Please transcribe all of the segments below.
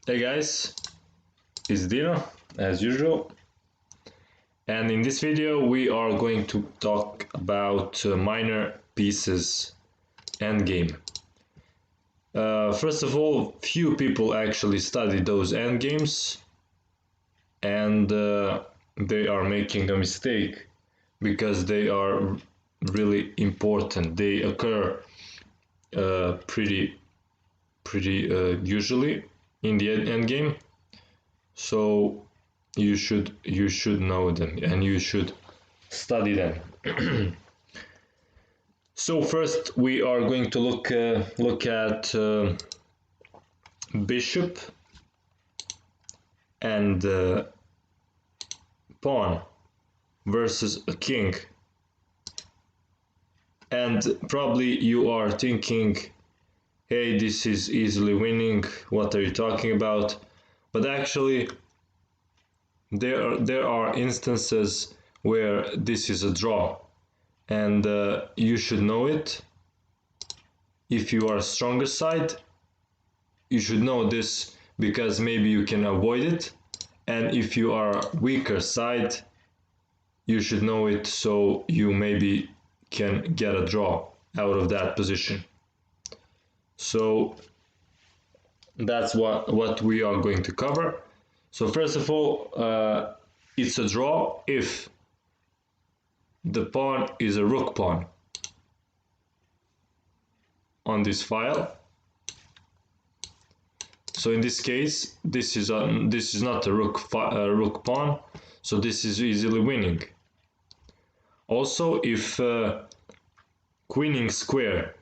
Hey guys, it's Dino as usual, and in this video we are going to talk about minor pieces endgame. First of all, few people actually study those endgames, and they are making a mistake because they are really important. They occur pretty usually in the endgame. So you should know them and you should study them. So first we are going to look at bishop and pawn versus a king. And probably you are thinking, hey, this is easily winning, what are you talking about? But actually there are instances where this is a draw, and you should know it. If you are stronger side, you should know this because maybe you can avoid it, and if you are weaker side, you should know it so you maybe can get a draw out of that position. So that's what we are going to cover. So first of all, it's a draw if the pawn is a rook pawn on this file. So in this case, this is not a rook pawn, so this is easily winning. Also, if queening square,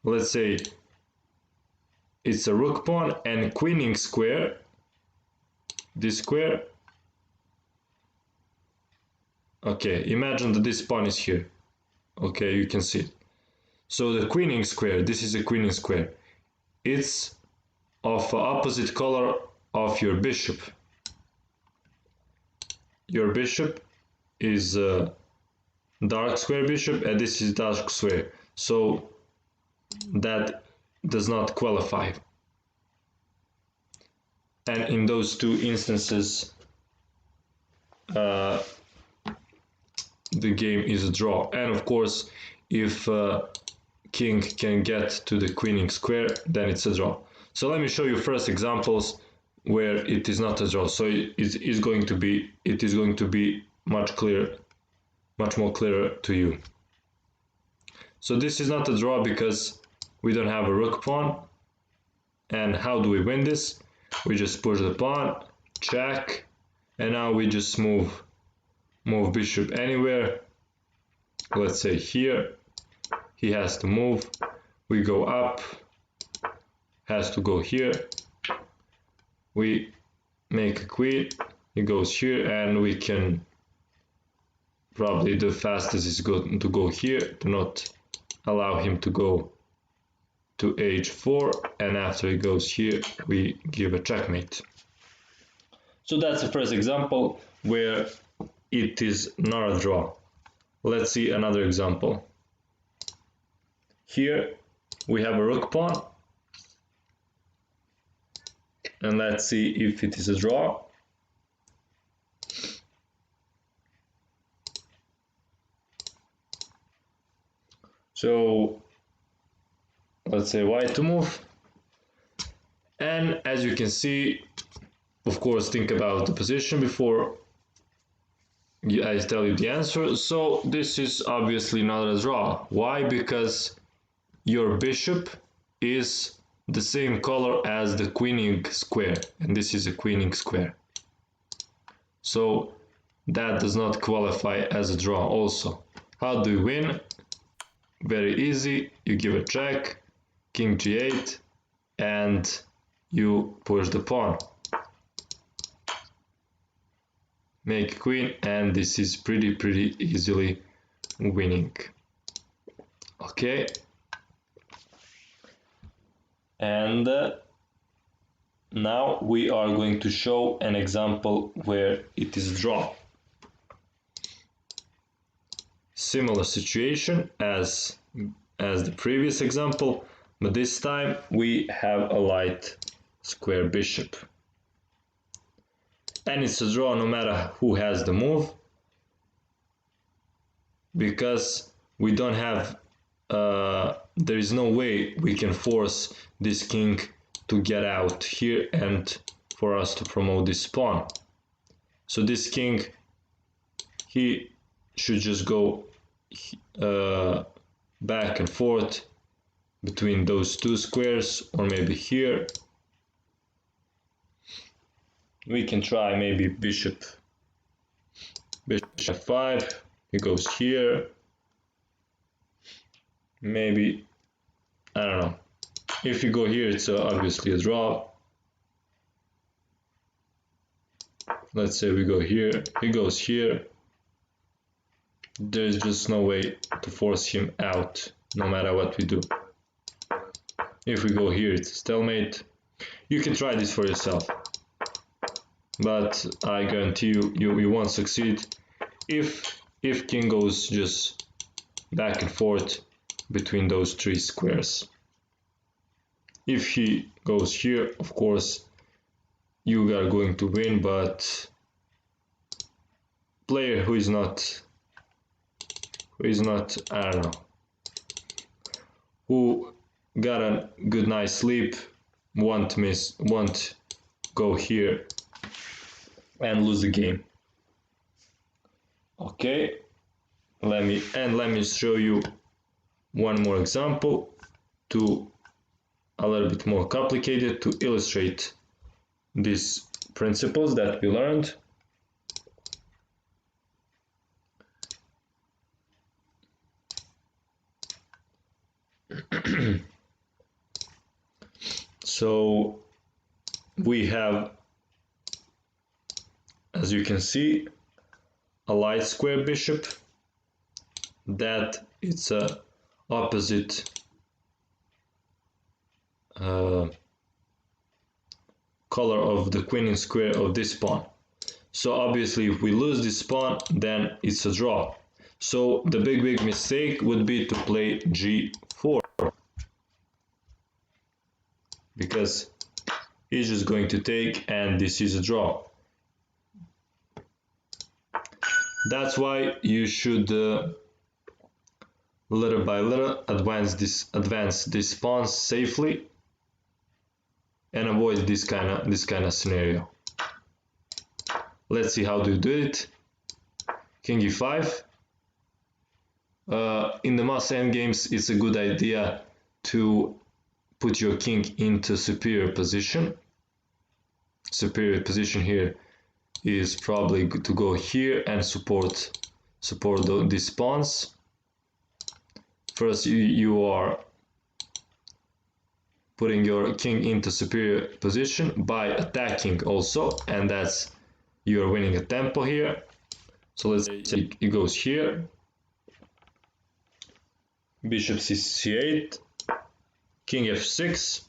let's say it's a rook pawn and queening square, this square. Okay, imagine that this pawn is here. Okay, you can see it. So the queening square, this is a queening square. It's of opposite color of your bishop. Your bishop is a dark square bishop, and this is dark square. So that does not qualify. And in those two instances, the game is a draw. And of course, if king can get to the queening square, then it's a draw. So let me show you first examples where it is not a draw. So it is going to be much more clearer to you. So this is not a draw because we don't have a rook pawn. And how do we win this? We just push the pawn, check, and now we just move bishop anywhere. Let's say here, he has to move, we go up, has to go here, we make a queen, he goes here, and we can probably the fastest is to go here, to not allow him to go to h4, and after he goes here, we give a checkmate. So that's the first example where it is not a draw. Let's see another example. Here we have a rook pawn, and let's see if it is a draw. So let's say white to move, and as you can see, of course, think about the position before I tell you the answer. So this is obviously not a draw. Why? Because your bishop is the same color as the queening square, and this is a queening square. So that does not qualify as a draw also. How do you win? Very easy. You give a check, king g8, and you push the pawn. Make queen, and this is pretty easily winning. Okay. And now we are going to show an example where it is draw. Similar situation as the previous example, but this time we have a light square bishop. And it's a draw no matter who has the move, because we don't have there is no way we can force this king to get out here and for us to promote this pawn. So this king, he should just go back and forth between those two squares, or maybe here. We can try maybe bishop f5, he goes here. Maybe, I don't know. If you go here, it's obviously a draw. Let's say we go here, he goes here. There's just no way to force him out, no matter what we do. If we go here, it's a stalemate. You can try this for yourself, but I guarantee you won't succeed if king goes just back and forth between those three squares. If he goes here, of course, you are going to win, but player who is not, I don't know, who got a good nice sleep, won't go here and lose the game. Okay, let me show you one more example to a little bit more complicated to illustrate these principles that we learned. So we have, as you can see, a light square bishop that it's a opposite color of the queen square of this pawn. So obviously if we lose this pawn, then it's a draw. So the big mistake would be to play g4, because he's just going to take and this is a draw. That's why you should little by little advance this pawn safely and avoid this kind of scenario. Let's see how do you do it. King e5. In the most endgames, it's a good idea to put your king into superior position. Superior position here is probably to go here and support these pawns. First, you are putting your king into superior position by attacking also, and that's you're winning a tempo here. So let's say it goes here, bishop c8, king f6.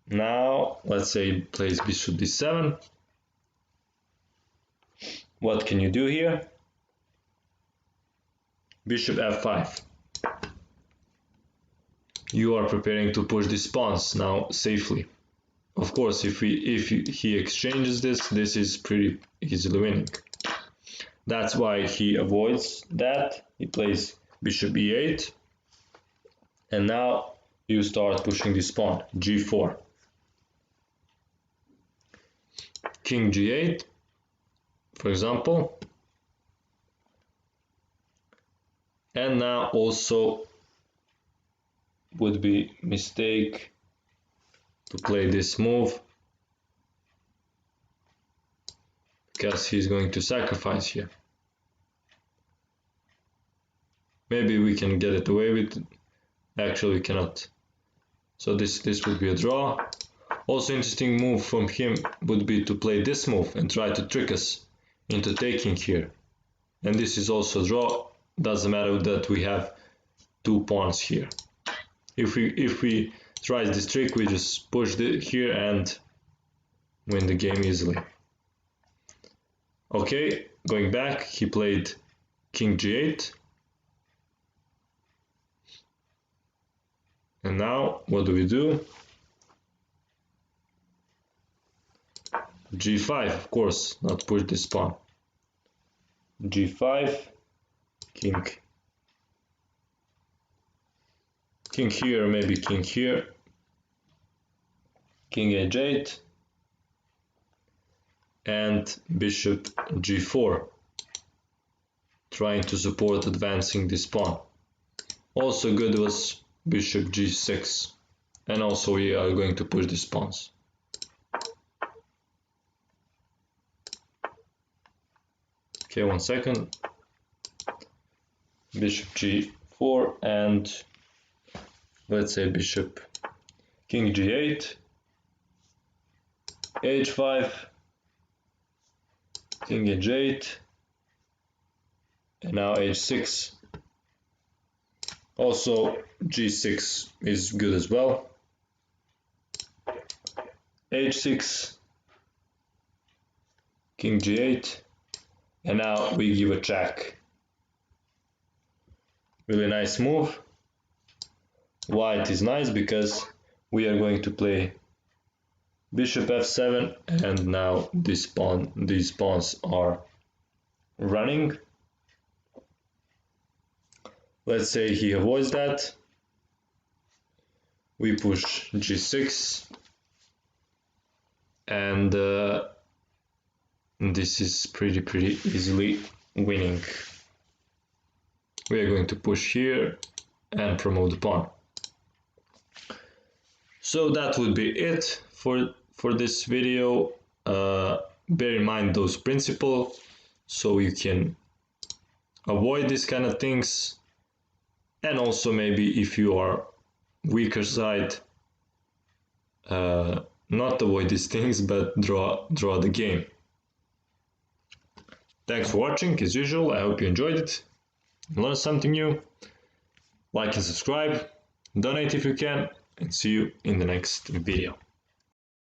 Now let's say it plays bishop d7. What can you do here? Bishop f5. You are preparing to push these pawns now safely. Of course, if he exchanges this is pretty easily winning. That's why he avoids that. He plays bishop e8, and now you start pushing this pawn, g4. King g8, for example. And now also would be mistake to play this move, because he's going to sacrifice here. Maybe we can get it away with, actually we cannot. So this would be a draw. Also interesting move from him would be to play this move and try to trick us into taking here. And this is also a draw. Doesn't matter that we have two pawns here. If we try this trick, we just push here and win the game easily. Okay, going back, he played king g8. And now, what do? g5, of course, not push this pawn. g5, king here, maybe king here, king h8, and bishop g4, trying to support advancing this pawn. Also good was bishop g6, and also we are going to push these pawns. Okay, 1 second. Bishop g4 and let's say bishop king g8, h5, king h8, and now h6. Also g6 is good as well. h6, king g8, and now we give a check. Really nice move. White is nice because we are going to play bishop f7, and now these pawns are running. Let's say he avoids that. We push g6, and this is pretty easily winning. We are going to push here and promote the pawn. So that would be it for this video. Bear in mind those principles so you can avoid these kind of things, and also maybe if you are weaker side, not avoid these things but draw the game. Thanks for watching. As usual, I hope you enjoyed it, learned something new. Like and subscribe, donate if you can, and see you in the next video.